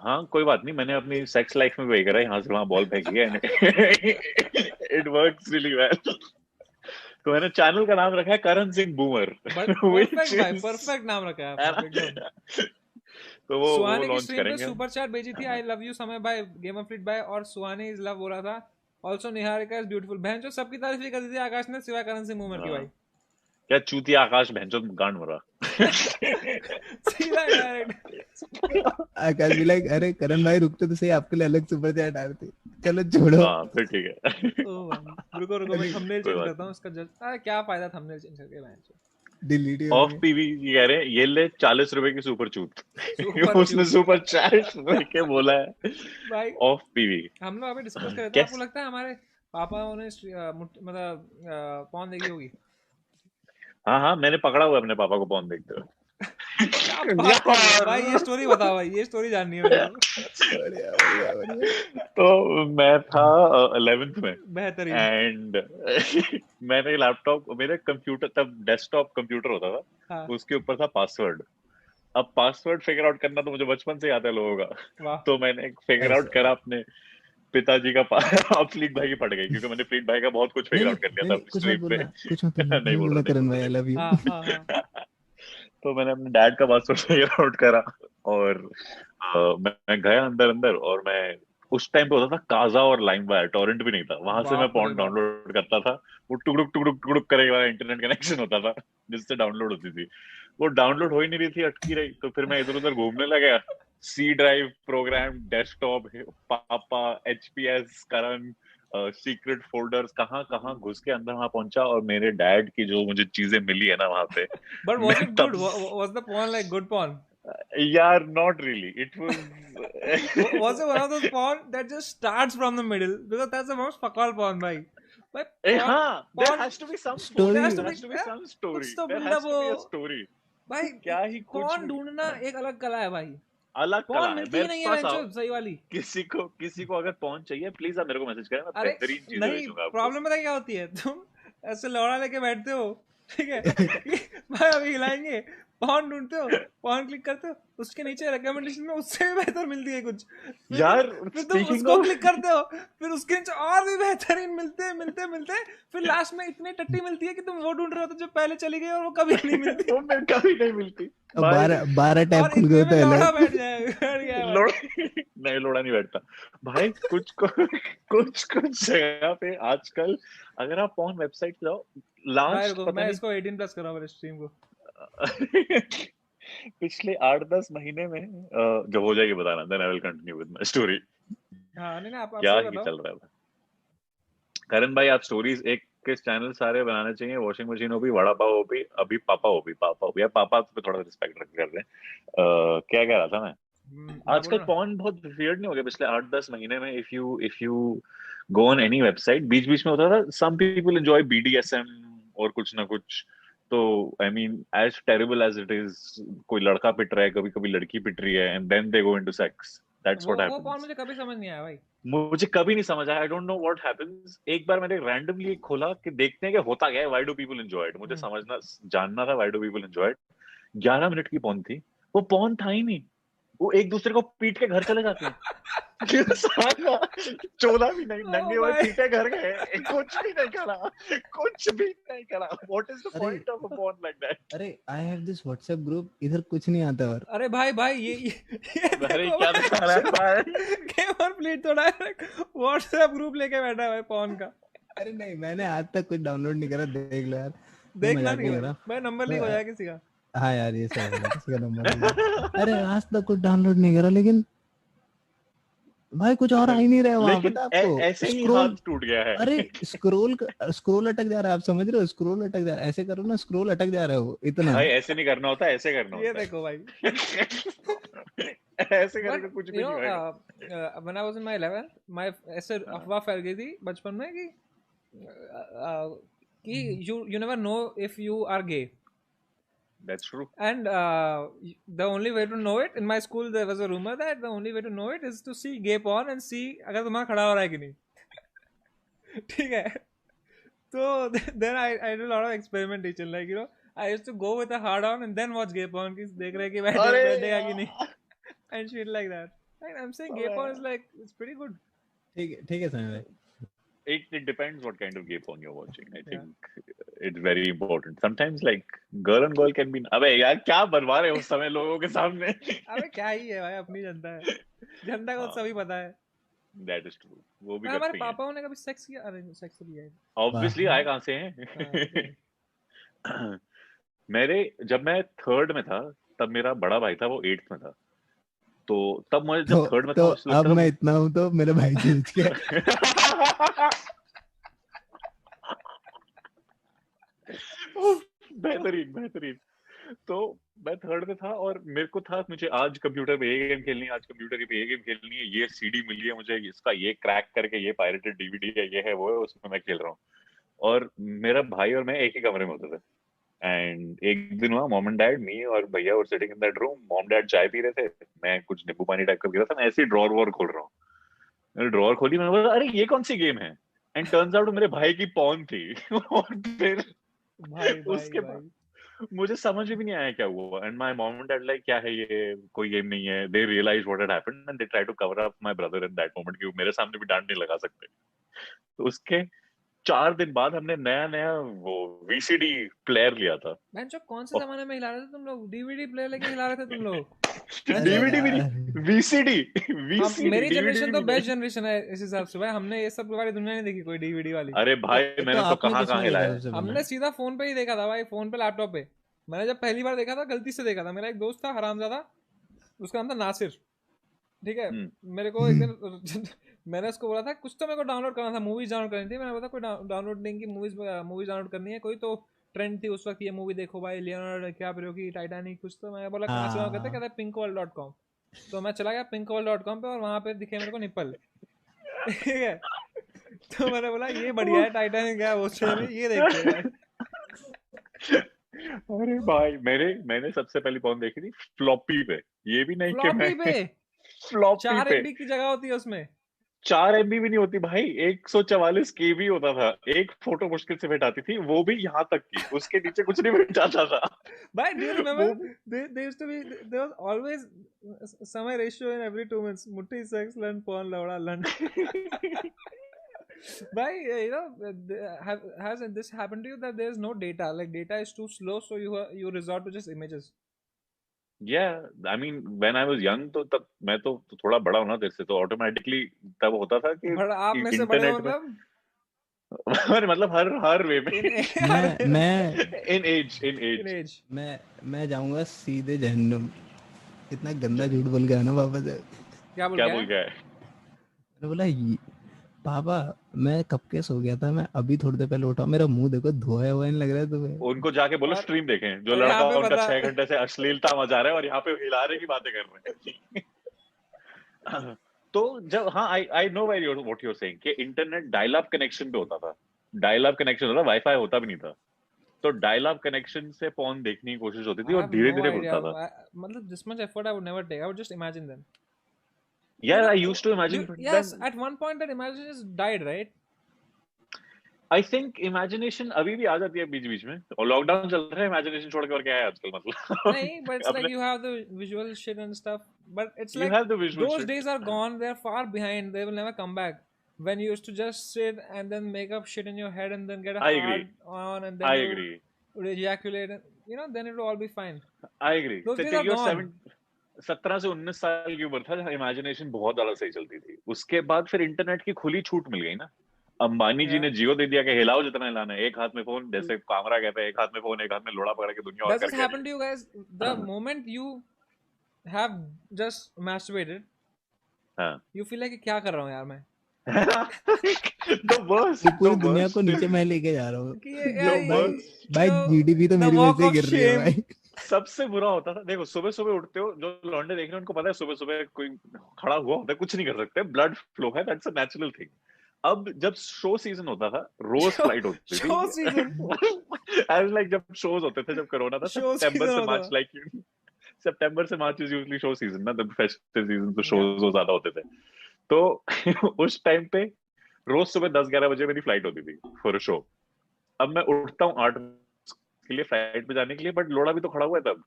हाँ कोई बात नहीं, मैंने अपनी सेक्स लाइफ में वही करा, यहाँ से वहां बॉल फेंकी है। It works really well. तो मैंने चैनल का नाम रखा है Karan Singh boomer. But which perfect भाई, इज, परफेक्ट नाम रखा है है आपने तो एकदम। ना? तो वो सुहाने की लॉन्च स्ट्रीम पे करेंगे। सुपर चैट भेजी थी, I love you Samay bye game of fleet bye, और सुहाने इज लव बोला था। Also Niharika is beautiful. बहन जो सबकी तारीफ ही कर दी थी आकाश ने, सिवाय करण सिंह मूमर की हाँ, भाई। क्या चूतिया आकाश भैंचो गांड मरा। सीधा डायरेक्ट। आकाश भी लाइक, अरे करण भाई रुकते तो सही, आपके लिए अलग सुपर चैट आए थे, चलो छोड़ो। हाँ फिर ठीक है। ओ भाई रुको रुको, मैं थंबनेल कोई चेंज बात करता हूँ इसका। क्या फायदा थंबनेल चेंज करके बहन चो। डिलीट ही ऑफ होंगे। पीवी कह रहे हैं ये ले 40 रुपए की सुपर चूत। सुपर उसने चूत सुपर चैट लेके बोला है भाई। Of PV. हम लोग अभी डिस्कस कर रहे थे, आपको कैस लगता है हमारे पापा ने मतलब कौन देखी होगी? हाँ हाँ, मैंने पकड़ा हुआ है अपने पापा को पॉन देखते हुए। क्या बात कर रहे हो भाई, ये स्टोरी बताओ भाई, ये स्टोरी जाननी है मेरे को। बढ़िया बढ़िया बढ़िया। तो मैं था 11th में, बेहतरीन। एंड मैंने लैपटॉप, मेरे कंप्यूटर तब डेस्कटॉप कंप्यूटर होता था, हाँ उसके ऊपर था पासवर्ड। अब पासवर्ड फिगर आउट करना तो मुझे बचपन से ही आता है लोगों का। वाह। तो मैंने फिगर आउट ऐसा करा अपने पिताजी का। अब फ्लीट भाई की पड़ गई, क्योंकि मैंने फ्लीट भाई का बहुत कुछ नहीं फिगर नहीं आउट कर लिया नहीं था नहीं, अपनी कुछ मत स्ट्रीम पे। बोलना, कुछ मत बोलना, नहीं बोल रहा, नहीं करण बोल भाई आई लव रहा, यू। हाँ हाँ हाँ। तो मैंने अपने डैड का पासवर्ड फिगर आउट करा, और मैं गया अंदर अंदर, और मैं उस टाइम पे होता था काजा और लाइम वायर, टॉरेंट भी नहीं था, वहां से मैं बाप रे पॉन बाप। डाउनलोड करता था। वो टुकड़ुक टुकड़ुक टुकड़ुक करेगा वाला इंटरनेट कनेक्शन होता था, जिससे डाउनलोड होती थी। वो डाउनलोड हो ही नहीं रही थी, अटकी रही। तो फिर मैं इधर उधर घूमने लगा, सी ड्राइव प्रोग्राम डेस्कटॉप, पापा, एचपीएस, करण, सीक्रेट फोल्डर्स, कहाँ कहाँ घुस के अंदर वहां पहुंचा, और मेरे डैड की जो मुझे चीजें मिली है ना वहां पे, बट वाज मैं इट तब good? Was the porn like good porn? यार not really, it was. Was it one of those porn that just starts from the middle? Because that's the most fuckal porn भाई। भाई porn, हाँ, there porn has to be some there story, story. has to there be has to be some story, कुछ तो there मतलब has to वो be a story। भाई। क्या ही कुछ porn भी, ढूंढना एक अलग कला है भाई। अलग कला porn है। मिलती ही मेरे नहीं है पास आओ, बेंचो सही वाली। किसी को अगर पहुंच चाहिए, प्लीज आप मेरे को मैसेज करें, मैं अरे बेहतरीन चीजें नहीं, भेजूंगा आपको। प्रॉब्लम पता क्या होती है, तुम ऐसे लौड़ा लेके बैठते हो, ठीक है, कि भाई अभी हिलाएंगे, पॉन ढूंढते हो, पॉन क्लिक करते हो, उसके नीचे रिकमेंडेशन में उससे भी बेहतर मिलती है कुछ, यार फिर तुम स्पीकिंग उसको ऑफ, क्लिक करते हो, फिर उसके नीचे और भी बेहतरीन मिलते मिलते मिलते, फिर लास्ट में इतनी टट्टी मिलती है कि तुम वो ढूंढ रहे हो तो जो पहले चली गई और वो कभी नहीं मिलती। वो मेरे कभी नहीं मिलती अब भाई। 12 टैब और खुल गए इतने में होते हैं लौड़ा अलग। बैठ जाए, बैठ गया है भाई। लोड़ा नहीं, लोड़ा नहीं बैठता भाई। कुछ जगह पे आजकल, अगर आप पॉन वेबसाइट जाओ, भाई लास्ट रुको, पता मैं नहीं इसको 18 प्लस कर रहा हूँ मेरे स्ट्रीम को। पिछले 8-10 महीने में, जब हो जाएगी बताना, then I will continue with my story. हाँ नहीं ना, आप क्या सही ही बताओ। चल रहा है करण भाई। आप स्टोरीज एक के चैनल सारे बनाने चाहिए, वॉशिंग मशीन हो भी, वड़ा पाव हो भी, अभी पापा हो भी। यार पापा पे थोड़ा रिस्पेक्ट रख कर रहे हैं। क्या कह रहा था मैं, हाँ बोलो आजकल ना। पॉन बहुत वियर्ड नहीं हो गया पिछले 8-10 महीने में? If you go on any website, बीच बीच में होता था सम पीपल एंजॉय बीडीएसएम और कुछ ना कुछ। तो I mean as terrible as it is, कोई लड़का पिट रहा है, कभी कभी लड़की पिट रही है, and then they go into sex, that's what वो पॉन हैपेंस। मुझे कभी समझ नहीं आया भाई। मुझे कभी नहीं समझ आया, I don't know what happens. एक बार मैंने रैंडमली खोला कि देखते हैं कि होता क्या है, why do people enjoy it, मुझे हम्म। समझना जानना था why do people enjoy it. 11 minute की पॉन थी, वो पॉन था ही नहीं, वो एक दूसरे को पीट के घर चले जाते हैं। साला 14 भी नहीं, ओ नंगे हुए भाई। पीटे घर गए, कुछ भी नहीं करा, कुछ भी नहीं करा। व्हाट इज द अरे point of a pawn like that? अरे I have this WhatsApp group, इधर कुछ नहीं आता और अरे भाई भाई ये अरे देखो क्या भाई, दिखा रहा है भाई? गेमर प्लेट तो डायरेक्ट व्हाट्सएप ग्रुप लेके बैठा है भाई पॉन का। अरे नहीं, मैंने आज तक कुछ डाउनलोड नहीं करा, देख लो यार, मैं देखना मजाक नहीं नहीं कर भाई, रहा। भाई नंबर लीक हो मैं- जाएगा किसी का। हाँ यार ये सही बोला, किसी का नंबर नहीं है। अरे आज तक कुछ डाउनलोड नहीं करा, लेकिन भाई कुछ और आ ही नहीं रहा है वहां, लेकिन पता है आपको? ऐसे ही स्क्रोल, हाथ टूट गया है। अरे स्क्रोल अटक जा रहा है, आप समझ रहे हो? स्क्रोल अटक जा रहा है, ऐसे करो ना, स्क्रोल अटक जा रहा है वो इतना। भाई ऐसे नहीं करना होता, ऐसे करना ये होता देखो भाई। है। ऐसे बट करेगा कुछ यू भी नहीं होएगा। No when I was in my 11th, my ऐसे हाँ, अफवाह फैल गई थी बचपन में कि you never know if you are gay. that's true। And the only way to know it, in my school there was a rumor that the only way to know it is to see gay porn and see अगर तुम्हारा खड़ा हो रहा है कि नहीं। ठीक है, तो then I did a lot of experimentation, like you know I used to go with a hard on and then watch gay porn कि देख रहे कि अरे बैठेगा कि नहीं, यार, and shit like that. I'm saying gay porn is like it's pretty good. ठीक है समय भाई. It depends what kind of gay porn you're watching. I Yeah. think it's very important. Sometimes like girl on girl can be. अबे यार क्या बनवा रहे हो उस समय लोगों के सामने? अबे क्या ही है भाई, अपनी जनता है, जनता को हाँ. सभी पता है. That is true. वो भी पर हमारे करते ही हैं. पापाओं ने कभी सेक्स किया? अरे सेक्स तो किया है. Obviously आए कहाँ से हैं? हाँ, मेरे जब मैं थर्ड में था तब मेरा बड़ा भाई था, वो 8th में था. तो तब मुझे जब थर्ड में था तो मुझे अब लगता मैं इतना हूँ तो मेरे भाई से पूछ के. बेहतरीन बेहतरीन. तो मैं थर्ड में था और मेरे को था मुझे आज कंप्यूटर पे ये गेम खेलनी है, आज कंप्यूटर पे ये गेम खेलनी है, ये सीडी मिली है मुझे, इसका ये क्रैक करके ये पायरेटेड डीवीडी है, ये है वो है, उसमें मैं खेल रहा हूँ. और मेरा भाई और मैं एक ही कमरे में होते थे. एंड एक दिन हुआ, मॉम एंड डैड, मी और भैया were sitting in that room. Mom dad चाय पी रहे थे, मैं कुछ नींबू पानी टाइप का पी रहा था. मैं ऐसे ही ड्रॉर वॉर खोल रहा हूँ. मैंने ड्रॉर खोली, मैंने बोला अरे ये कौन सी गेम है, एंड टर्न्स आउट मेरे भाई की पॉर्न थी. और फिर भाई उसके भाई बाद मुझे समझ में भी नहीं आया क्या हुआ. And my mom and dad like क्या है ये, कोई गेम नहीं है. They realize what had happened and they try to cover up my brother in that moment, कि मेरे सामने भी डांट नहीं लगा सकते. तो उसके 4 दिन बाद हमने नया नया वो वीसीडी प्लेयर लिया था. जो कौन से जमाने में हिला रहे थे तुम लोग? डीवीडी प्लेयर लेके हिला रहे थे तुम लोग? डीवीडी भी नहीं, वीसीडी. मेरी जनरेशन तो बेस्ट जनरेशन है इस हिसाब से भाई. हमने ये सब वाली दुनिया नहीं देखी कोई डीवीडी वाली. अरे भाई मैंने तो कहाँ हिलाया. हमने सीधा फोन पे ही देखा था भाई, फोन पे लैपटॉप पे. मैंने जब पहली बार देखा था गलती से देखा था. मेरा एक दोस्त था हरामजादा, उसका नाम था नासिर, ठीक है. मेरे को एक दिन मैंने उसको बोला था कुछ तो मेरे को डाउनलोड करना था, मूवीज डाउनलोड करनी थी. मैंने बोला कोई डाउनलोड नहीं की, मूवीज डाउनलोड करनी है कोई, तो ट्रेंड थी उस वक्त ये मूवी देखो भाई, लियोनार्डो डिकैप्रियो की टाइटैनिक कुछ. तो मैं बोला कहाँ से कहते pinkworld.com. तो मैं चला गया pinkworld.com पे और वहां पे दिखे मेरे को निप्पल, ठीक है. तो मैंने बोला ये बढ़िया है, टाइटैनिक है वो में, ये देखते हैं. अरे भाई मैंने सबसे पहली पॉर्न देखी थी फ्लॉपी पे. ये भी नहीं कि मैं फ्लॉपी 4 पे. MB की जगह होती है उसमें. 4 MB भी नहीं होती भाई, 144 KB होता था. एक फोटो मुश्किल से भेटाती थी, वो भी यहाँ तक की, उसके नीचे कुछ नहीं भेटाता था. भाई do you remember there used to be, there was always समय ratio in every 2 minutes. मुट्ठी sex learn porn लवड़ा learn. भाई you know has this happened to you that there is no data, like data is too slow, so you resort to just images? Yeah, I mean when I was young तो तब मैं तो थोड़ा बड़ा होना तेरे से, तो ऑटोमेटिकली तब होता था कि बड़ा आप में से बड़े हो मतलब मतलब हर वे में. मैं in age मैं जाऊंगा सीधे जहन्नुम. इतना गंदा झूठ बोल गया ना पापा से. क्या बोल गया है? मैंने बोला पापा मैं कब के सो गया था, मैं अभी थोड़ी देर पहले उठा, मेरा मुंह देखो धोया हुआ नहीं लग रहा है तुम्हें? उनको जाके बोलो स्ट्रीम देखें, जो लड़का उनका 6 घंटे से अश्लीलता मचा रहा है और यहाँ पे हिलारे की बातें कर रहे हैं. तो जब हाँ I know what you are saying कि इंटरनेट डायल अप कनेक्शन पे होता था. डायल अप कनेक्शन होता, वाईफाई होता भी नहीं था. तो डायल अप कनेक्शन से पॉर्न देखने की कोशिश होती थी और धीरे-धीरे बढ़ता था. मतलब this much effort I would never take. I would just imagine them. Yeah, I used to imagine. Yes, at one point that imagination just died, right? I think imagination अभी भी आ जाती है बीच-बीच में. और लॉकडाउन चल रहा है, imagination छोड़ के और क्या है आजकल मतलब. नहीं, but it's like you have the visual shit and stuff. But it's like you have the visual those shit. days are gone. They're far behind. They will never come back. When you used to just sit and then make up shit in your head and then get a hard on and then I agree. Ejaculate, you know, then it will all be fine. I agree. Those days are gone. 17 से 19 साल की उम्र था जहाँ imagination बहुत ज्यादा सही चलती थी. उसके बाद फिर इंटरनेट की खुली छूट मिल गई ना. अंबानी जी ने जियो दे दिया कि हिलाओ जितना हिलाना है, एक हाथ में फोन, जैसे कामरा कहता है, एक हाथ में फोन, एक हाथ में लोड़ा पकड़ के दुनिया और करके. Does this happen to you guys? The moment you have just masturbated, you feel like क्या कर रहा हूँ यार मैं? The worst. पूरी दुनिया को नीचे मैं लेके जा रहा हूँ. भाई जीडीपी तो मेरी वजह से गिर रही है भाई. सबसे बुरा होता था, देखो सुबह सुबह उठते हो, जो लौंडे देख रहे हैं उनको पता है सुबह सुबह कोई खड़ा हुआ होता है, कुछ नहीं कर सकते, ब्लड फ्लो है, दैट्स अ नेचुरल थिंग. अब जब शो सीजन होता था, रोज फ्लाइट होती थी. Show season I was like जब शोज होते थे, जब कोरोना था, सितंबर से मार्च, लाइक सितंबर से मार्च इज यूजुअली शो सीजन ना, द फेस्टिव सीजन, तो शोज ज्यादा होते थे. तो उस टाइम पे रोज सुबह 10-11 बजे मेरी फ्लाइट होती थी फॉर अ शो. अब मैं उठता हूँ 8 के लिए फ्लाइट पे जाने के लिए, बट लोड़ा भी तो खड़ा हुआ है तब.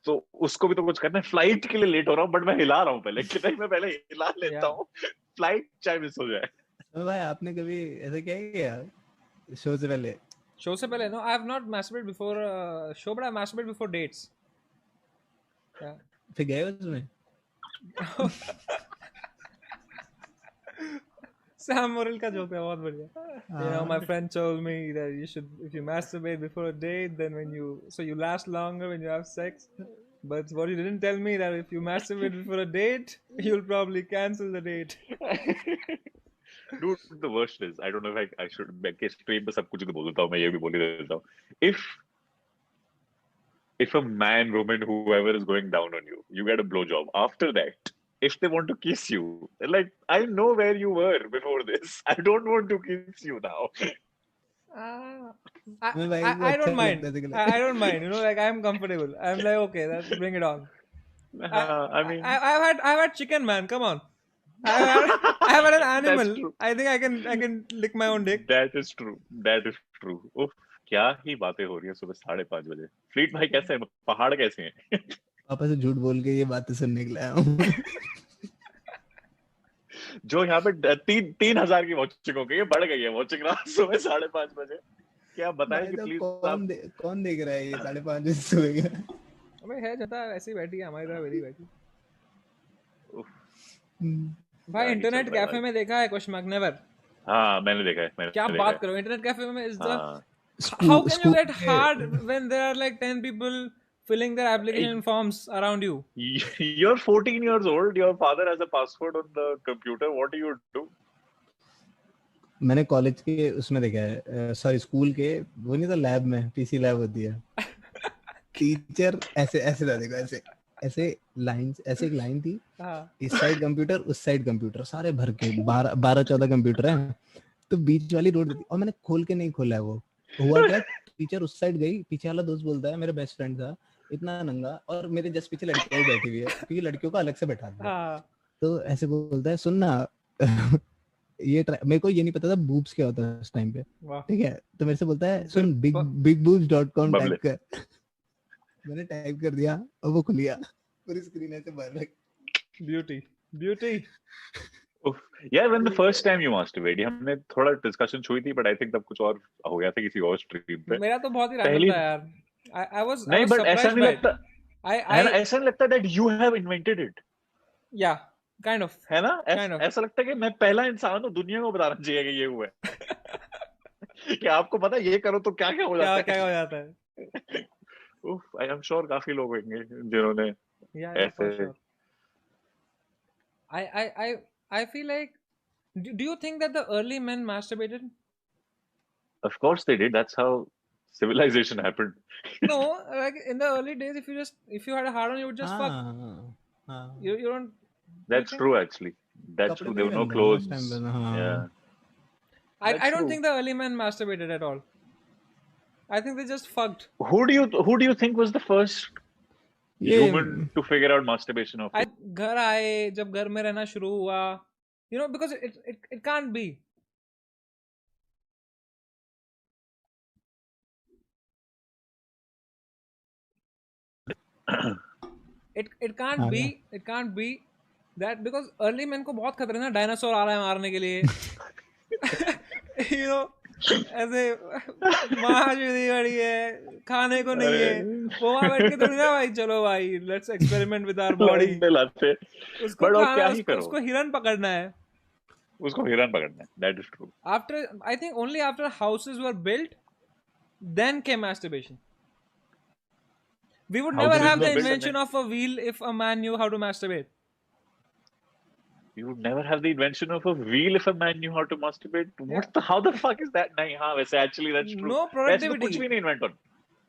तो उसको भी तो कुछ करना है, फ्लाइट के लिए लेट हो रहा हूँ बट मैं हिला रहा हूँ पहले कि नहीं मैं पहले हिला लेता Yeah. हूँ, फ्लाइट चाहे मिस हो जाए। तो भाई आपने कभी ऐसा क्या किया शो से पहले? Show se pehle, no, I have not masturbated before show, but I masturbated before dates. Yeah. फिर गए उसमें? Sam Morril का joke है बहुत बढ़िया. You know, my friend told me that you should, if you masturbate before a date, then you last longer when you have sex. But what you didn't tell me that if you masturbate before a date, you'll probably cancel the date. Dude, the worst is, I don't know if I should, मैं के stream पे सब कुछ तो बोल देता हूँ, मैं ये भी बोल ही देता हूँ. If a man, woman, whoever is going down on you, you get a blowjob. After that, if they want to kiss you, they're like, I know where you were before this. I don't want to kiss you now. I don't mind. I don't mind. You know, like I'm comfortable. I'm like, okay, bring it on. I mean, I've had chicken, man. Come on. I've had an animal. That's true. I think I can lick my own dick. That is true. That is true. उफ, क्या ही बातें हो रही हैं सुबह 5:30 बजे. Fleet भाई कैसे हैं? पहाड़ कैसे हैं? पापा से झूठ बोल के ये बातें सुनने के लिए आया हूँ. जो यहाँ पे 3,000 की वॉचिंग हो गई है, बढ़ गई है वॉचिंग रात सुबह 5:30 बजे. क्या बताएं कि प्लीज कौन देख रहा है ये 5:30 बजे सुबह का? अबे है जनता ऐसी बैठी है हमारी तरह वेरी बैठी. हम्म. भाई इंटरनेट कैफे में देखा है क्वेश्चन मार्क? नेवर. हाँ मैंने देखा है. क्या बात करो, इंटरनेट कैफे में is the how can you get hard when there are like 10 people filling their application forms around you? You're 14 years old, your father has a password on the computer, what do you do? मैंने college के उसमें देखा है, sorry school के, वो नहीं था lab में, पीसी लैब होती है. टीचर ऐसे ऐसे था, देखो ऐसे ऐसे लाइंस, ऐसे एक लाइन थी, इस साइड कंप्यूटर उस साइड कंप्यूटर, सारे भर के 12-14 कंप्यूटर हैं, तो बीच वाली रोड थी. और मैंने खोल के नहीं खोला है. वो हुआ क्या, टीचर उस साइड गई, पीछे वाला दोस्त बोलता है, मेरा बेस्ट फ्रेंड था, इतना नंगा, और मेरे जस्ट पीछे लड़कियां बैठी हुई है, क्योंकि लड़कियों को अलग से बैठा दिया. तो ऐसे बोलता है, सुन ना, ये मेरे को ये नहीं पता था बूब्स क्या होता है उस टाइम पे, ठीक है, तो मेरे से बोलता है, सुन bigboobs.com टाइप कर. मैंने टाइप कर दिया और वो खुल गया, पूरी स्क्रीन ऐसे भर रखी. Beauty. Yeah, when the first time you masturbate, हमने थोड़ा डिस्कशन हुई थी, but I think तब कुछ और हो गया था किसी और स्ट्रीम पे. मेरा तो बहुत ही रैंडम था यार. I was नहीं, but ऐसा नहीं लगता, ऐसा नहीं लगता that you have invented it. Yeah, kind of. है ना? ऐसा लगता है कि मैं पहला इंसान हूँ, दुनिया को बताना चाहिए कि ये हुआ है. कि आपको पता है ये करो तो क्या क्या हो जाता है. क्या हो जाता है. उफ, I am sure काफी लोग होंगे जिन्होंने ऐसे. I feel like, do you think that the early men masturbated? Of course they did. That's how civilization happened. No, like in the early days, if you had a hard on, you would just fuck. You don't. That's true, actually. That's true. There were no clothes. Yeah. I don't think the early men masturbated at all. I think they just fucked. Who do you think was the first human to figure out masturbation of it? घर आए, जब घर में रहना शुरू हुआ, you know, because it can't be. it can't be that, because early men को बहुत खतरे ना, डायनासोर आ रहा है मारने के लिए. You know, ऐसे महाशुद्धि बड़ी है, खाने को नहीं है, वो वहाँ बैठ के थोड़ी ना, भाई चलो भाई let's experiment with our body. उसको हिरन पकड़ना है. That is true. I think only after houses were built, then came masturbation. We would never have the invention of a wheel if a man knew how to masturbate. You would never have the invention of a wheel if a man knew how to masturbate. How the fuck is that? नहीं, हाँ, वैसे actually that's true. No productivity. ऐसे तो कुछ भी नहीं invent होता.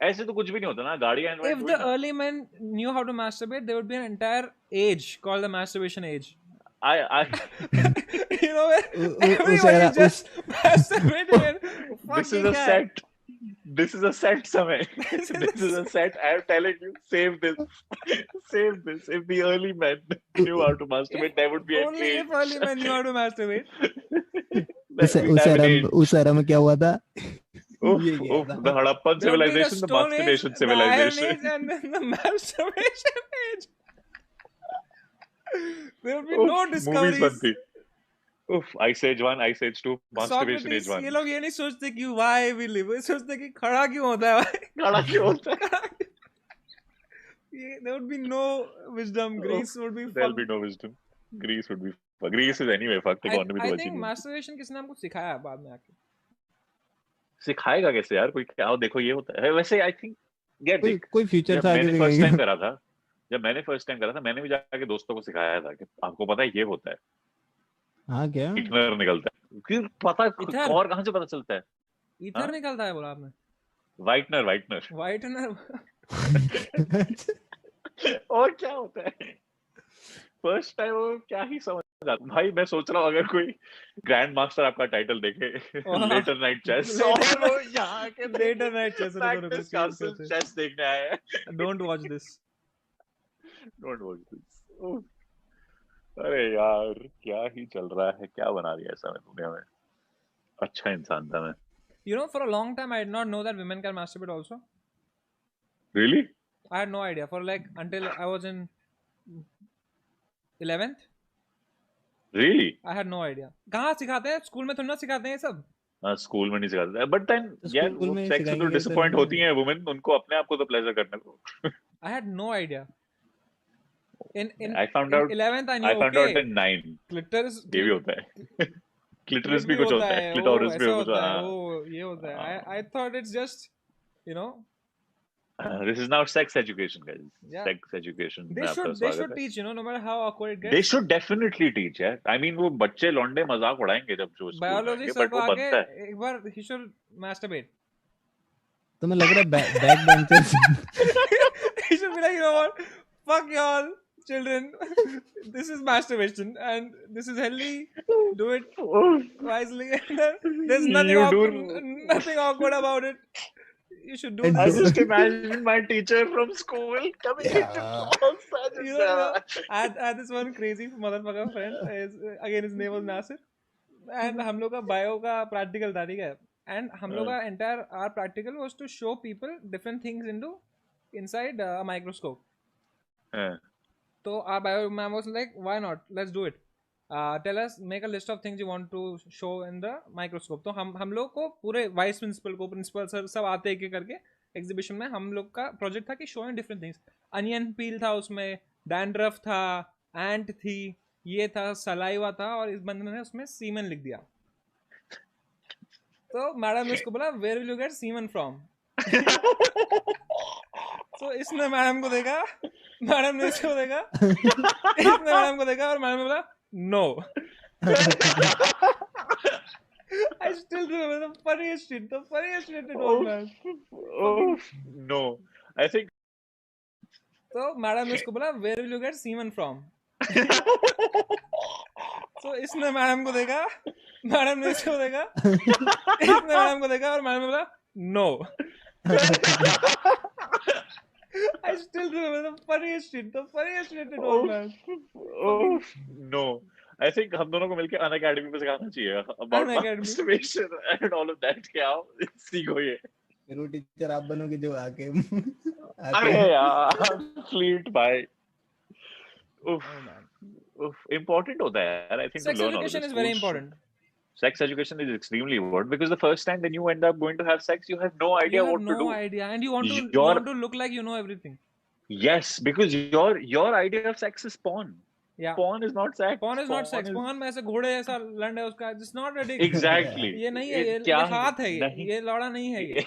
ऐसे तो कुछ भी नहीं होता ना, गाड़ियाँ invent हुई ना. If the early men knew how to masturbate, there would be an entire age called the masturbation age. You know, everybody just masturbating and this is a set. This is a set, Samay. This is a set. I am telling you, save this. Save this. If the early men knew how to masturbate, there would be a only if early men knew how to masturbate. उस era में क्या हुआ था? Oof, ये गया oof, था। the Harappan There would be the civilization, the Stone Age, masturbation the Iron Age, civilization. and then the masturbation age. There would be no Oof, movies discoveries. बनती. Oof, Ice Age 1, Ice Age 2, masturbation age Socrates, 1. ये लोग ये नहीं सोचते कि why we live, ये सोचते कि खड़ा क्यों होता है भाई. गाड़ा क्यों होता है? There would be no wisdom. Greece would be There'll fucked. be no wisdom. Greece would be. Greece is anyway fucked economy I तो think बची नहीं. masturbation किसने हमको सिखाया है बाद में आके. सिखाएगा कैसे यार कोई क्या देखो ये होता है वैसे आई थिंक यार देख कोई फ्यूचर जब था आगे मैंने फर्स्ट टाइम दिखाएंगे। करा था जब मैंने फर्स्ट टाइम करा था मैंने भी जाके दोस्तों को सिखाया था कि आपको पता है ये होता है हाँ क्या? इथनर निकलता है कि पता इथर? और कहाँ से पता चलता है इथर हाँ? निकलता है बोला आपने. Whitener Whitener. और क्या होता है फर्स्ट टाइम वो क्या ही समझ आता भाई मैं सोच रहा हूँ अगर कोई ग्रैंड मास्टर आपका टाइटल देखे लेटर नाइट चेस और यहाँ के Later night chess. Practice castle chess देखने आए हैं Don't watch this. Don't watch this अरे यार क्या ही चल रहा है क्या बना दिया ऐसा मैं दुनिया में अच्छा इंसान था मैं You know, for a long time, I did not know that women can masturbate also. Really I had no idea. For like until I was in 11th, really I had no idea. कहाँ सिखाते हैं? School में थोड़ी ना सिखाते हैं ये सब. हाँ स्कूल में नहीं सिखाते बट देन यार स्कूल वो में सेक्स में तो सिखाएंगे डिसअपॉइंट तो होती हैं वुमेन उनको अपने आप को तो प्लेजर करने को I had no idea. In I found out 11th, I knew. I found Okay, out in 9 clitoris. ये भी होता है क्लिटरिस भी भी कुछ होता है ओ, क्लिटोरिस भी ऐसा कुछ होता है. हाँ ओ, ये होता है. I thought it's just, you know, this is now sex education guys Yeah. sex education they में आपका should स्वागत है teach, you know, no matter how awkward it they gets. should definitely teach यार I mean वो बच्चे लौंडे मजाक उड़ाएंगे जब जो स्कूल में Biology आएंगे सर बट को वो आके बनता है एक बार he should masturbate. तो मैं लग रहा है back benchers He should be like, you know what? Fuck y'all, children. This is masturbation and this is healthy. Do it wisely. There's nothing You awkward, do- nothing awkward about it. You should do And I this. just imagine my teacher from school coming into Yeah. class and You know, I had this one crazy motherfucker friend. Again, his name was Nasir. And हम लोग का bio का practical था, ठीक है? And हम लोग का entire our practical was to show people different things inside a microscope. So our bio ma'am was like, why not? Let's do it. Tell us, make a list of things you want to show in the microscope. तो हम लोग को पूरे vice principal को principal sir सब आते एक एक करके एग्जीबिशन में हम लोग का प्रोजेक्ट था कि शोइंग डिफरेंट थिंग्स. अनियन पील था उसमें, डैंड्रफ था, एंट थी, ये था, सलाइवा था और इस बंदे ने उसमें सीमन लिख दिया. तो मैडम ने उसको बोला where will you get semen from. तो इसने मैडम को देखा, मैडम ने इसको देखा, इसने मैडम को देखा और मैडम ने बोला no. I still remember the funniest shit it was, man. Oh no I think तो मैडम ने उसको बोला where will you get semen from. तो इसने मैडम को देखा, मैडम ने इसको देखा, इसने मैडम को देखा और मैडम ने बोला no. I still remember the funniest shit it was, man. oh no I think हम दोनों को मिलके अन अकेडमी पे सिखाना चाहिए about Unacademy. masturbation and all of that क्या सीखो ये मेरे टीचर आप बनोगे जो आके अरे यार फ्लीट भाई उफ Oh, man. उफ important होता है यार I think Sex to learn all of education this is very schools- important. sex education is extremely important because the first time when you end up going to have sex you have no idea You have what no to do idea, and you want to Your- look like you know everything. yes because your idea of sex is porn Yeah. porn is not sex Porn is not sex. Porn में ऐसे घोड़े जैसा लंड है उसका. It's not a dick. exactly ये नहीं है, ये क्या हाथ है, नहीं। ये लौड़ा नहीं है ये.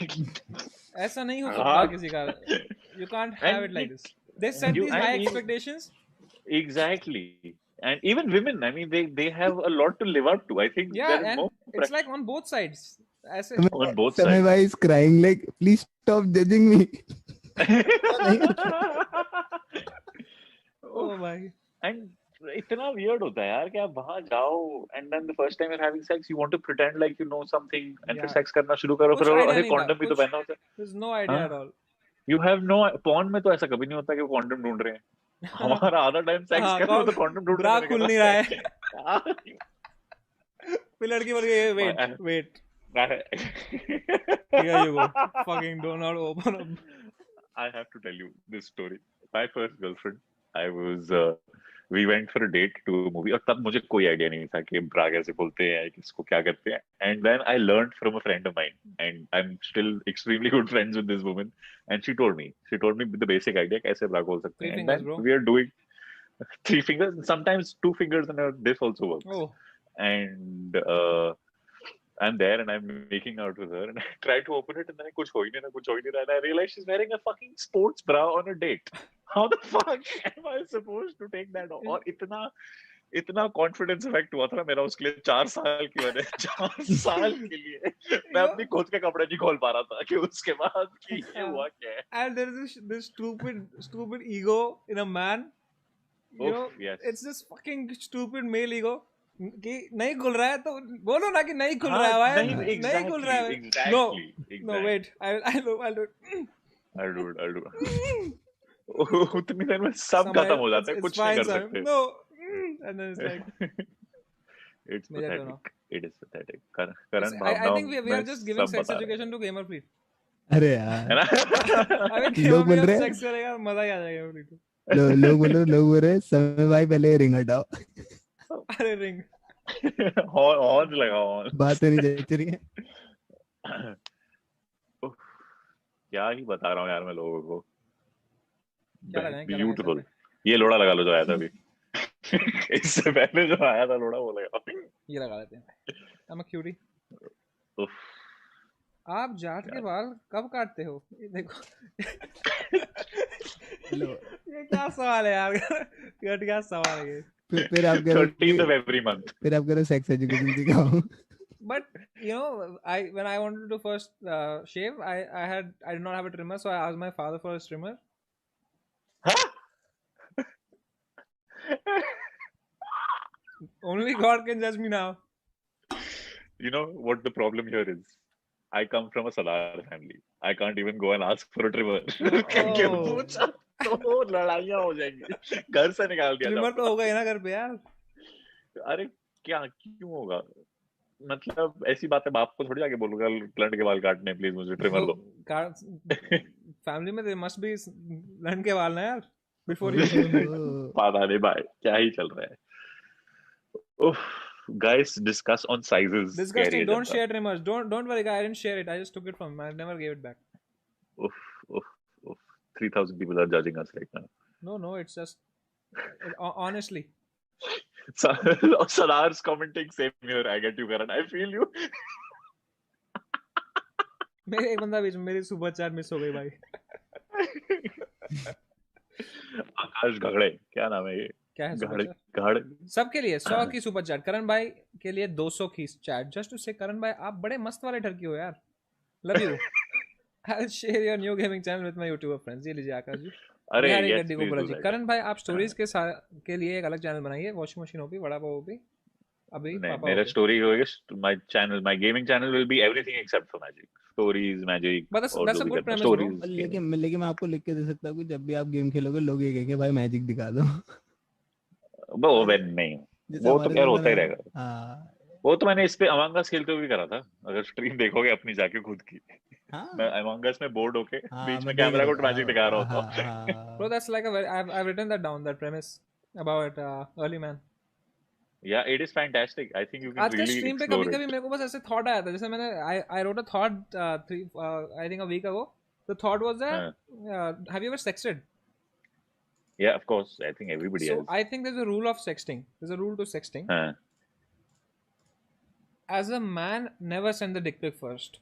ऐसा नहीं हो सकता हाथ- किसी का. You can't have And it like this. They set you- these and high you- expectations. exactly and even women I mean they have a lot to live up to I think Yeah, there is and more it's like on both sides. ऐसे on both समय sides भाई is crying like please stop judging me. oh भाई. and इतना weird होता है यार कि आप वहां जाओ and then the first time you're having sex you want to pretend like you know something and फिर Yeah. sex करना शुरू करो कुछ फिर idea अरे नहीं था, condom भी तो कुछ- पहनना होता है There's no idea हाँ? at all. you have no porn में तो ऐसा कभी नहीं होता कि वो condom ढूंढ रहे हैं हमारा आधा टाइम सेक्स हाँ, कर रहे हो तो condom ढूंढ bra रहे हैं खुल नहीं रहा है. फिर लड़की बोल गई वेट हाँ. Wait Here you go. Fucking do not open up. I have to tell you this story. My first girlfriend, I was, we went for a date to a movie, और तब मुझे कोई आइडिया नहीं था कि ब्रा कैसे बोलते हैं, किसको क्या करते हैं. And then I learned from a friend of mine, and I'm still extremely good friends with this woman. And she told me the basic idea कैसे ब्रा बोल सकते 3 हैं. And fingers, then bro. we are doing 3 fingers, sometimes 2 fingers, and this also works. Oh, And I'm there and I'm making out with her, and I try to open it, and then कुछ हो ही नहीं रहा, and I realize she's wearing a fucking sports bra on a date. How the fuck am I supposed to take that off? और इतना confidence effect हुआ था ना मेरा उसके लिए 4 साल की वजह 4 साल के लिए मैं अपनी खुद के कपड़े नहीं खोल पा रहा था कि उसके बाद कि ये हुआ क्या है. and there is this stupid ego in a man. You know, yes. it's this fucking stupid male ego. कि नहीं खुल रहा है तो बोलो ना कि नहीं खुल रहा है, नहीं खुल रहा है. No, wait, I'll do it. I'll do it. उतनी देर में सब खत्म हो जाता है, कुछ नहीं कर सकते. No, and then it's like it's pathetic. It is pathetic. Karan I think we are just giving sex education to Gamer Fleet. अरे यार अबे लोग बोल रहे हैं सेक्स करेगा मजा ही आ जाएगा Gamer Fleet. लोग बोल रहे समय भाई पहले रिंग हटाओ. अरे रिंग हॉर्न लगाओ, बात नहीं जच रही है. क्या ही बता रहा हूँ यार मैं लोगों को. क्या लगाएं, ब्यूटीफुल. ये लोड़ा लगा लो जो आया था अभी. इससे पहले जो आया था लोड़ा वो लगाओ. ये लगा लेते हैं. I'm a cutie. आप जाट के बाल कब काटते हो? ये देखो. ये क्या सवाल है यार. क्या सवाल है ये. फिर आप कह रहे 13th of every month. फिर आप कह रहे सेक्स एजुकेशन सिखाओ. But you know, when I wanted to first shave, I did not have a trimmer, so I asked my father for a trimmer. Huh? Only God can judge me now. You know what the problem here is? I come from a Salar family. I can't even go and ask for a trimmer. क्योंकि पूछा तो लड़ाइयाँ हो जाएंगी. घर से निकाल दिया. ट्रिमर तो होगा ही ना घर पे यार. अरे क्या क्यों होगा? मतलब ऐसी बात है, बाप को थोड़ी आके बोलूंगा लंड के बाल काटने प्लीज मुझे ट्रिमर दो. फैमिली में मस्ट बी लंड के बाल ना यार. बिफोर यू पता नहीं भाई क्या ही चल रहा है. Guys, discuss on sizes. Disgusting. Don't share trimmers. Don't worry, guys. I didn't share it. I just took it from him. I never gave it back. 3,000 people are judging us right now. No, it's just honestly. Salar's commenting same here. I get you, Karan. I feel you. मेरे एक बंदा बीच में मेरी super chat miss हो गई भाई. आकाश घगड़े, क्या नाम है ये? क्या है सुपर चैट? घड़ सबके लिए 100 की सुपर चैट. करण भाई के लिए 200 की चैट. जस्ट टू से करण भाई आप बड़े मस्त वाले ठरकी हो यार. Love you. I'll share your new gaming channel with my YouTuber friends. ये लीजिए आकाश जी. अरे गड्डी को बोला जी. करण भाई आप स्टोरीज के लिए एक अलग चैनल बनाइए. वॉशिंग मशीन हो भी, वड़ा पाव हो भी. अभी मेरा स्टोरी होगा. My gaming channel will be everything except for magic. Stories, magic. But that's a good premise, bro. लेकिन मैं आपको लिख के दे सकता हूँ कि जब भी आप गेम खेलोगे लोग ये कहेंगे भाई मैजिक दिखा दो. वो नहीं, वो तो खैर होता ही रहेगा. वो तो मैंने इस पे अमंग अस खेलते हुए भी करा था. अगर स्ट्रीम देखोगे अपनी जाके खुद की. मैं अमंग अस में बोर्ड होके बीच में कैमरा को मैजिक दिखा रहा होता. Bro, that's like I've written that down, that premise about early man. Yeah, it is fantastic. I think you can आज really के स्ट्रीम पे कभी-कभी मेरे को बस ऐसे थॉट आया था. जैसे मैंने I wrote a thought I think a week ago. The thought was that have you ever sexted? Yeah, of course. I think everybody has. So I think there's a rule of sexting. There's a rule to sexting. As a man, never send the dick pic first.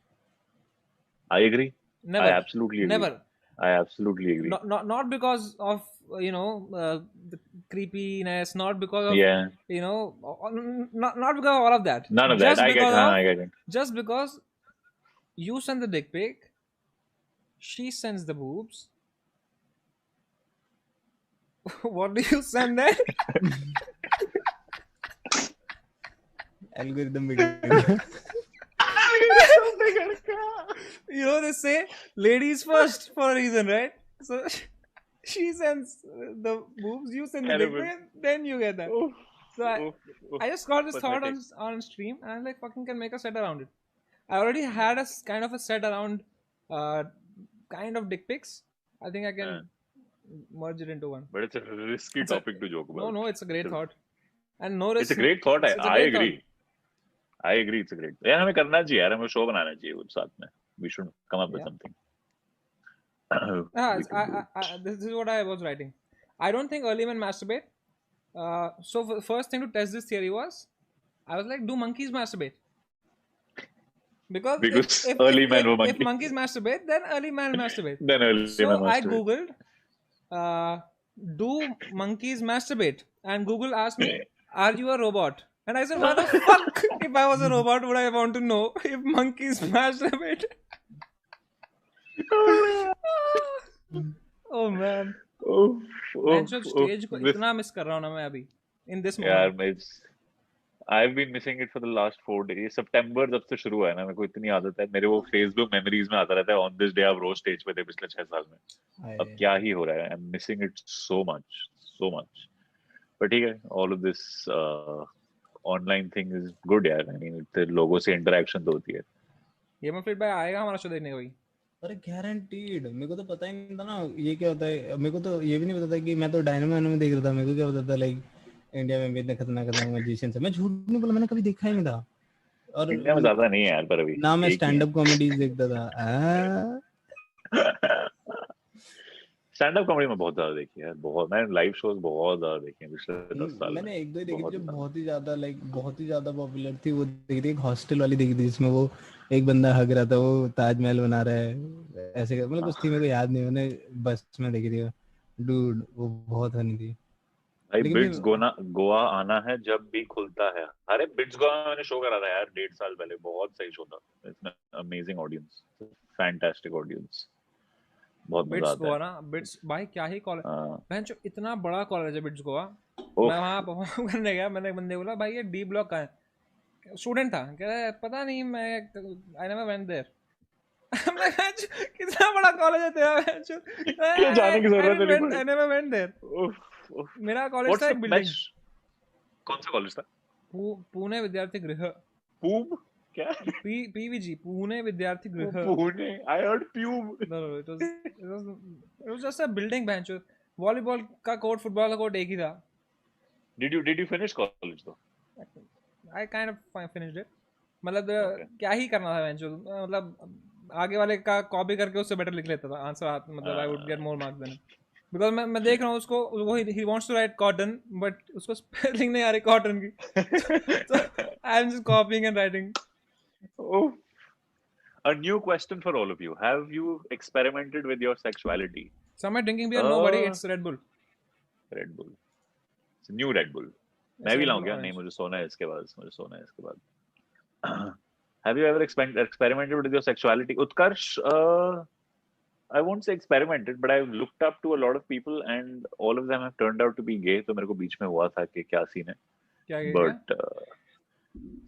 I agree. Never. I absolutely agree. Never. I absolutely agree. Not because of the creepiness, not because of not because of all of that. None of that. I get it. Just because you send the dick pic, she sends the boobs. What do you send then? Algorithm. They say ladies first for a reason, right? So she sends the boobs, you send the dick pic, then you get that. So I just got this thought on stream, and I'm like, fucking can make a set around it. I already had kind of a set around kind of dick pics. I think I can merge it into one. But it's a risky topic to joke about. No, it's a great thought. And no risk. It's a great thought. It's a I great agree. thought. I agree. It's a great. यार हमें करना चाहिए यार, हमें show बनाना चाहिए वो साथ में. We should come up with Yeah. something. This is what I was writing. I don't think early men masturbate. So first thing to test this theory was, I was like, do monkeys masturbate? Because if early men were monkeys. If monkeys masturbate, then early men masturbate. Then early So men I masturbate. googled, do monkeys masturbate? And Google asked me, are you a robot? And I said, why the fuck? If I was a robot, would I want to know if monkeys masturbate? Oh man. Stage को इतना miss कर रहा हूँ ना मैं अभी in this moment. यार I've been missing it for the last 4 days. September जब से शुरू हुआ है ना, मेरे को इतनी आदत है, मेरे वो Facebook memories में आता रहता है on this day आप रोज स्टेज पे थे पिछले 6 साल में. अब क्या ही हो रहा है. I'm missing it so much. But ठीक है, all of this online thing is good यार. I mean, लोगों से interaction तो होती है. ये मैं फीडबैक आएगा हमारा शो देखने का भाई. अरे गारंटीड. मेरे को तो पता ही नहीं था ना ये क्या होता है. मेरे को तो ये भी नहीं पता था कि मैं तो डायनामो में देख रहा था. मेरे को क्या पता था लाइक इंडिया में भी इतने खतरनाक मैजिशियंस है. मैं झूठ नहीं बोला, मैंने कभी देखा ही नहीं था. और इंडिया में ज्यादा नहीं है यार, पर अभी ना मैं स्टैंड अप कॉमेडीज देखता था. स्टैंड अप कॉमेडी में बहुत ज्यादा देखी है. बहुत मैंने लाइव शोज बहुत ज्यादा देखे हैं पिछले 10 साल. मैंने एक दो देखी जो बहुत ही ज्यादा पॉपुलर थी. वो देखी थी, एक हॉस्टल वाली देखी थी जिसमें वो एक बंदा हग रहा था, वो ताजमहल बना रहा है ऐसे, मतलब कुछ थी, मेरे को याद नहीं. मैंने बस में देखी थी डूड, वो बहुत फनी थी. भाई बिट्स गोवा आना है जब भी खुलता है. अरे बिट्स गोवा में मैंने शो करा था यार 1.5 साल पहले. बहुत सही शो था. It's amazing audience, fantastic audience. बहुत मजा आता है ना. बिट्स भाई क्या ही कॉलेज. बहन जो इतना बड़ा कॉलेज है बिट्स गोवा. मैं वहां परफॉर्म करने गया. मैंने बंदे बोला भाई ये डी ब्लॉक का है. स्टूडेंट था, कह रहा है पता नहीं, मैं आई नेवर वेंट देयर. कितना बड़ा कॉलेज है तेरा. जाने की जरूरत नहीं. I never went there. मेरा कॉलेज था एक बिल्डिंग. कौन सा कॉलेज था? पुणे विद्यार्थी गृह. पूब क्या? पीवीजी, Pune Vidyarthi Griha. Pune. I heard pub. No, it was just a building bench. Volleyball का कोर्ट, फुटबॉल का कोर्ट एक ही था. Did you finish college though? I kind of finished it. मतलब क्या ही करना था बेंच. मतलब आगे वाले का कॉपी करके उससे बेटर लिख लेता था आंसर. मतलब I would get more marks than it. Because मैं देख रहा हूँ उसको, वो he wants to write cotton but उसको स्पेलिंग नहीं आ रही cotton की. So I am just copying and writing. Oh. A new question for all of you. Have you experimented with your sexuality? So am I drinking beer? No buddy, it's Red Bull. Red Bull. It's a new Red Bull. मैं भी लाऊंगा. नहीं, मुझे सोना है इसके बाद. Have you ever experimented with your sexuality? Utkarsh, I won't say experimented, but I've looked up to a lot of people and all of them have turned out to be gay. तो मेरे को बीच में हुआ था कि क्या scene है. But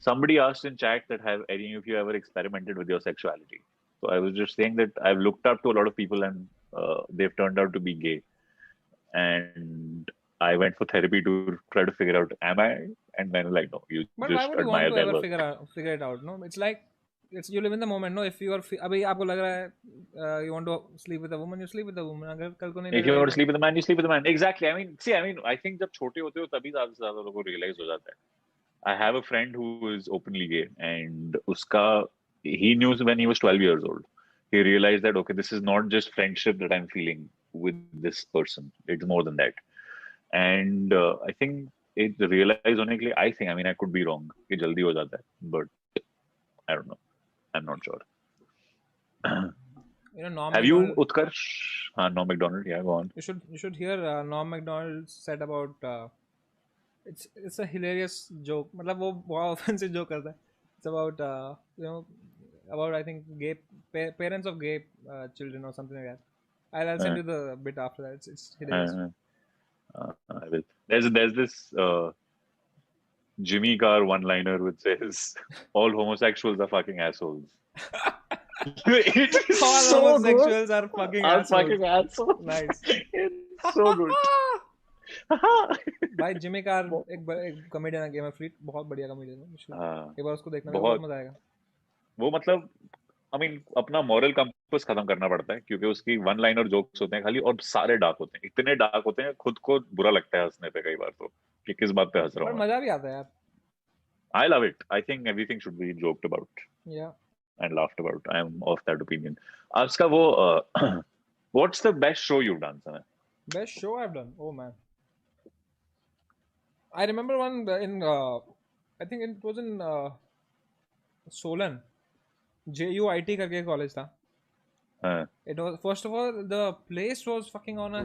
somebody asked in chat that have any of you ever experimented with your sexuality? So I was just saying that I've looked up to a lot of people and they've turned out to be gay. And I went for therapy to try to figure out, am I? And then like, no, you but just why would you admire want to their ever work. figure it out? No, it's like you live in the moment. No, if you are अभी आपको लग रहा है you want to sleep with a woman, you sleep with a woman. अगर कल को नहीं If you want to sleep with a man, you sleep with a man. Exactly. I mean, I think जब छोटे होते हो तभी ज़्यादा से ज़्यादा लोगों को realize हो जाता है. I have a friend who is openly gay, and he knew when he was 12 years old. He realized that, okay, this is not just friendship that I'm feeling with this person. It's more than that. And I think it realized होने के लिए, I mean, I could be wrong. कि जल्दी हो जाता है, but I don't know. I'm not sure. You know, Norm have MacDonald, you, Utkarsh? Norm Macdonald, yeah, go on. You should hear Norm Macdonald said about it's a hilarious joke. मतलब वो बहुत offensive joke करता है. It's about you know, about I think gay parents of gay children or something like that. I'll send you the bit after that. It's hilarious. I will. There's this Jimmy Carr one-liner which says, "All homosexuals are fucking assholes." It is all so homosexuals good. are fucking assholes. Fucking assholes. Nice. It's so good. भाई Jimmy car एक comedian है, game of फ्रीट, बहुत बढ़िया comedian है. एक बार उसको देखना, बहुत मजा आएगा. वो मतलब आई मीन अपना मॉरल कंपास खत्म करना पड़ता है, क्योंकि उसकी वन लाइनर जोक्स होते हैं खाली, और सारे डार्क होते हैं, इतने डार्क होते हैं खुद को बुरा लगता है हंसने पे कई बार, तो कि किस बात पे हंस रहा पर हूँ मैं. मजा भी आता है यार. I love it. I think everything should be joked about Yeah. and laughed about. I am of that opinion. आपका वो what's the best show you've done, Sana? Best show I've done. Oh man. I remember one in I think it was in Solan. JUIT करके college था. Uh, It was, first of all, the place was fucking on a